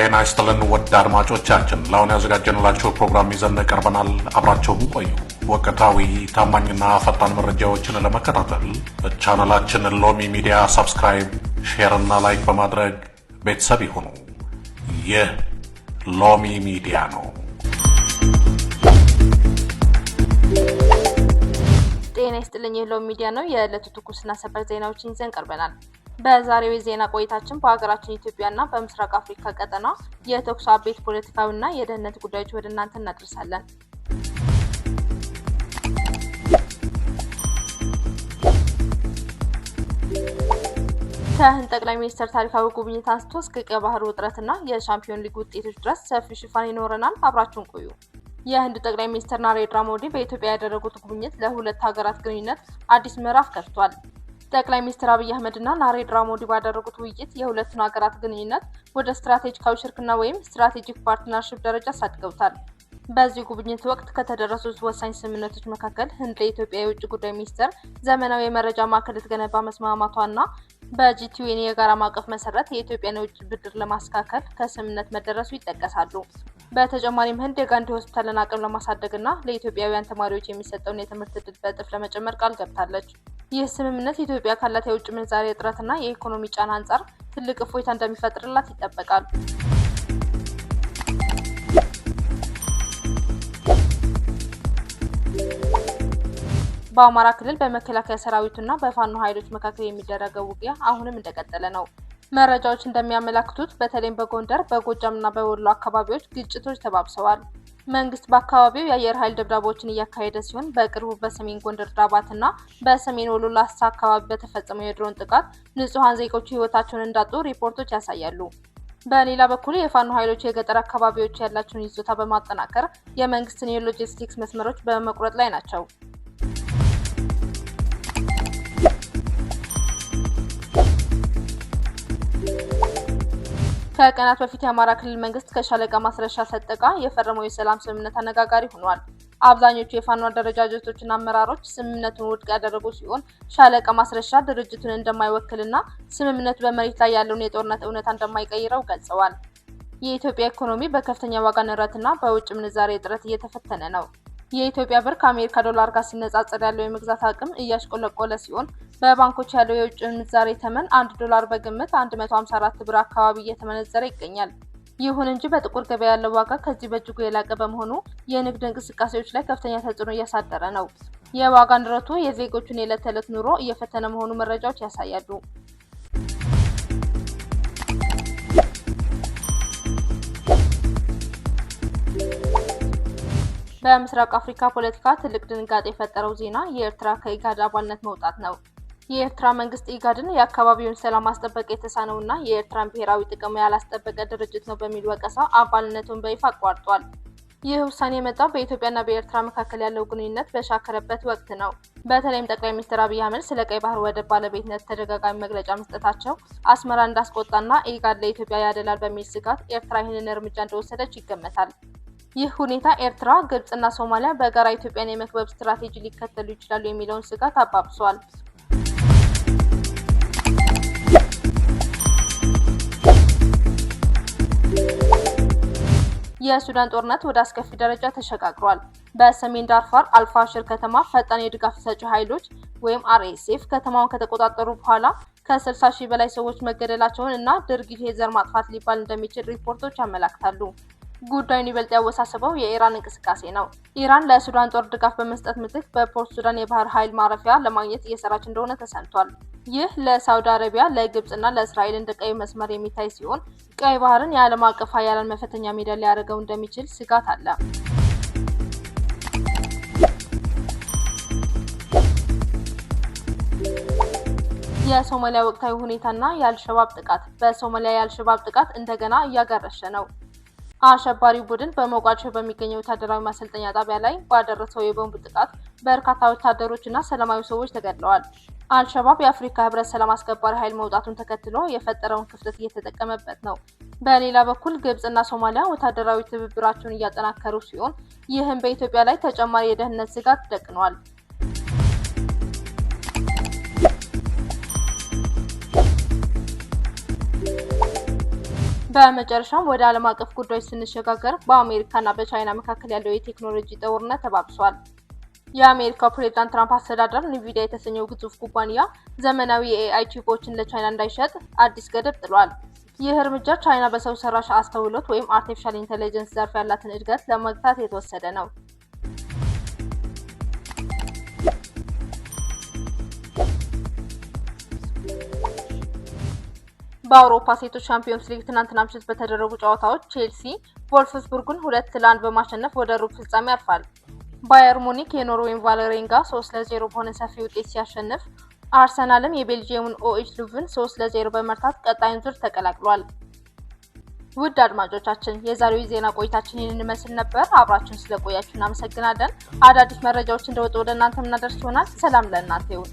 ጤና ይስጥልን ውድ አድማጮቻችን፣ ለአሁን ያዘጋጀንላችሁ ፕሮግራም ይዘን ቀርበናል። አብራችሁን ቆዩ። ወቅታዊ ታማኝና ፈጣን መረጃዎችን ለመከታተል ቻናላችንን ሎሚ ሚዲያ ሰብስክራይብ፣ ሼር እና ላይክ በማድረግ ቤተሰብ ይሁኑ። ይህ ሎሚ ሚዲያ ነው። ጤና ይስጥልኝ። የሎሚ ሚዲያ ነው። የዕለቱ ትኩስና ሰበር ዜናዎችን ይዘን ቀርበናል። በዛሬው የዜና ቆይታችን በሀገራችን ኢትዮጵያና በምስራቅ አፍሪካ ቀጠና የተኩስ አቤት ፖለቲካዊና የደህንነት ጉዳዮች ወደ እናንተ እናደርሳለን። ከህንድ ጠቅላይ ሚኒስትር ታሪካዊ ጉብኝት አንስቶ እስከ ቀይ ባህር ውጥረትና የሻምፒዮን ሊግ ውጤቶች ድረስ ሰፊ ሽፋን ይኖረናል። አብራችሁን ቆዩ። የህንድ ጠቅላይ ሚኒስትር ናሬንድራ ሞዲ በኢትዮጵያ ያደረጉት ጉብኝት ለሁለት ሀገራት ግንኙነት አዲስ ምዕራፍ ከፍቷል። ጠቅላይ ሚኒስትር አብይ አህመድና ናሬንድራ ሞዲ ባደረጉት ውይይት የሁለቱን ሀገራት ግንኙነት ወደ ስትራቴጂካዊ ሽርክና ወይም ስትራቴጂክ ፓርትነርሺፕ ደረጃ አሳድገውታል። በዚህ ጉብኝት ወቅት ከተደረሱት ወሳኝ ስምምነቶች መካከል ህንድ ለኢትዮጵያ የውጭ ጉዳይ ሚኒስቴር ዘመናዊ የመረጃ ማዕከል ልትገነባ መስማማቷና በጂ20 የጋራ ማዕቀፍ መሰረት የኢትዮጵያን የውጭ ብድር ለማስተካከል ከስምምነት መደረሱ ይጠቀሳሉ። በተጨማሪም ህንድ የጋንዲ ሆስፒታልን አቅም ለማሳደግና ለኢትዮጵያውያን ተማሪዎች የሚሰጠውን የትምህርት ዕድል በእጥፍ ለመጨመር ቃል ገብታለች። ይህ ስምምነት ኢትዮጵያ ካላት የውጭ ምንዛሬ እጥረትና የኢኮኖሚ ጫና አንጻር ትልቅ እፎይታ እንደሚፈጥርላት ይጠበቃል። በአማራ ክልል በመከላከያ ሰራዊቱና በፋኖ ኃይሎች መካከል የሚደረገው ውጊያ አሁንም እንደቀጠለ ነው። መረጃዎች እንደሚያመለክቱት በተለይም በጎንደር፣ በጎጃምና በወሎ አካባቢዎች ግጭቶች ተባብሰዋል። መንግስት በአካባቢው የአየር ኃይል ድብደባዎችን እያካሄደ ሲሆን በቅርቡ በሰሜን ጎንደር ዳባትና በሰሜን ወሎ ላስታ አካባቢ በተፈጸመው የድሮን ጥቃት ንጹሃን ዜጎች ህይወታቸውን እንዳጡ ሪፖርቶች ያሳያሉ። በሌላ በኩል የፋኖ ኃይሎች የገጠር አካባቢዎች ያላቸውን ይዞታ በማጠናከር የመንግስትን የሎጂስቲክስ መስመሮች በመቁረጥ ላይ ናቸው። ከቀናት በፊት የአማራ ክልል መንግስት ከሻለቃ ማስረሻ ሰጠቃ የፈረመው የሰላም ስምምነት አነጋጋሪ ሆኗል። አብዛኞቹ የፋኖ አደረጃጀቶችና አመራሮች ስምምነቱን ውድቅ ያደረጉ ሲሆን ሻለቃ ማስረሻ ድርጅቱን እንደማይወክልና ስምምነቱ በመሬት ላይ ያለውን የጦርነት እውነታ እንደማይቀይረው ገልጸዋል። የኢትዮጵያ ኢኮኖሚ በከፍተኛ ዋጋ ንረትና በውጭ ምንዛሬ እጥረት እየተፈተነ ነው። የኢትዮጵያ ብር ከአሜሪካ ዶላር ጋር ሲነጻጸር ያለው የመግዛት አቅም እያሽቆለቆለ ሲሆን በባንኮች ያለው የውጭ ምንዛሬ ተመን $1 በግምት 154 ብር አካባቢ እየተመነዘረ ይገኛል። ይሁን እንጂ በጥቁር ገበያ ያለው ዋጋ ከዚህ በእጅጉ የላቀ በመሆኑ የንግድ እንቅስቃሴዎች ላይ ከፍተኛ ተጽዕኖ እያሳደረ ነው። የዋጋ ንረቱ የዜጎቹን የዕለት ተዕለት ኑሮ እየፈተነ መሆኑ መረጃዎች ያሳያሉ። በምስራቅ አፍሪካ ፖለቲካ ትልቅ ድንጋጤ የፈጠረው ዜና የኤርትራ ከኢጋድ አባልነት መውጣት ነው። የኤርትራ መንግስት ኢጋድን የአካባቢውን ሰላም ማስጠበቅ የተሳነውና የኤርትራን ብሔራዊ ጥቅም ያላስጠበቀ ድርጅት ነው በሚል ወቀሳ አባልነቱን በይፋ አቋርጧል። ይህ ውሳኔ የመጣው በኢትዮጵያና በኤርትራ መካከል ያለው ግንኙነት በሻከረበት ወቅት ነው። በተለይም ጠቅላይ ሚኒስትር አብይ አህመድ ስለ ቀይ ባህር ወደብ ባለቤትነት ተደጋጋሚ መግለጫ መስጠታቸው አስመራ እንዳስቆጣና ኢጋድ ለኢትዮጵያ ያደላል በሚል ስጋት ኤርትራ ይህንን እርምጃ እንደወሰደች ይገመታል። ይህ ሁኔታ ኤርትራ፣ ግብጽና ሶማሊያ በጋራ ኢትዮጵያን የመክበብ ስትራቴጂ ሊከተሉ ይችላሉ የሚለውን ስጋት አባብሷል። የሱዳን ጦርነት ወደ አስከፊ ደረጃ ተሸጋግሯል። በሰሜን ዳርፋር አልፋሽር ከተማ ፈጣን የድጋፍ ሰጪ ኃይሎች ወይም RSF ከተማውን ከተቆጣጠሩ በኋላ ከ60 ሺህ በላይ ሰዎች መገደላቸውን እና ድርጊቱ የዘር ማጥፋት ሊባል እንደሚችል ሪፖርቶች ያመለክታሉ። ጉዳዩን ይበልጥ ያወሳሰበው የኢራን እንቅስቃሴ ነው። ኢራን ለሱዳን ጦር ድጋፍ በመስጠት ምትክ በፖርት ሱዳን የባህር ኃይል ማረፊያ ለማግኘት እየሰራች እንደሆነ ተሰምቷል። ይህ ለሳውዲ አረቢያ፣ ለግብጽና ለእስራኤል እንደ ቀይ መስመር የሚታይ ሲሆን ቀይ ባህርን የዓለም አቀፍ ኃያላን መፈተኛ ሜዳ ሊያደርገው እንደሚችል ስጋት አለ። የሶማሊያ ወቅታዊ ሁኔታና የአልሸባብ ጥቃት። በሶማሊያ የአልሸባብ ጥቃት እንደገና እያገረሸ ነው። አሸባሪው ቡድን በሞቃዲሾ በሚገኘው ወታደራዊ ማሰልጠኛ ጣቢያ ላይ ባደረሰው የቦምብ ጥቃት በርካታ ወታደሮችና ሰላማዊ ሰዎች ተገድለዋል። አልሸባብ የአፍሪካ ህብረት ሰላም አስከባሪ ኃይል መውጣቱን ተከትሎ የፈጠረውን ክፍተት እየተጠቀመበት ነው። በሌላ በኩል ግብጽና ሶማሊያ ወታደራዊ ትብብራቸውን እያጠናከሩ ሲሆን ይህም በኢትዮጵያ ላይ ተጨማሪ የደህንነት ስጋት ደቅኗል። በመጨረሻም ወደ ዓለም አቀፍ ጉዳዮች ስንሸጋገር በአሜሪካና በቻይና መካከል ያለው የቴክኖሎጂ ጦርነት ተባብሷል። የአሜሪካው ፕሬዝዳንት ትራምፕ አስተዳደር ኒቪዲያ የተሰኘው ግዙፍ ኩባንያ ዘመናዊ የኤአይ ቺፖችን ለቻይና እንዳይሸጥ አዲስ ገደብ ጥሏል። ይህ እርምጃ ቻይና በሰው ሰራሽ አስተውሎት ወይም አርቲፊሻል ኢንተለጀንስ ዘርፍ ያላትን እድገት ለመግታት የተወሰደ ነው። በአውሮፓ ሴቶች ሻምፒዮንስ ሊግ ትናንትና ምሽት በተደረጉ ጨዋታዎች ቼልሲ ቮልፍስቡርግን 2-1 በማሸነፍ ወደ ሩብ ፍጻሜ አልፏል። ባየር ሙኒክ የኖርዌይን ቫለሬንጋ 3-0 በሆነ ሰፊ ውጤት ሲያሸንፍ፣ አርሰናልም የቤልጂየሙን ኦኤች ሉቭን 3-0 በመርታት ቀጣዩን ዙር ተቀላቅሏል። ውድ አድማጮቻችን የዛሬው ዜና ቆይታችን ይህንን ይመስል ነበር። አብራችሁን ስለቆያችሁ እናመሰግናለን። አዳዲስ መረጃዎች እንደወጡ ወደ እናንተ የምናደርስ ይሆናል። ሰላም ለእናንተ ይሁን።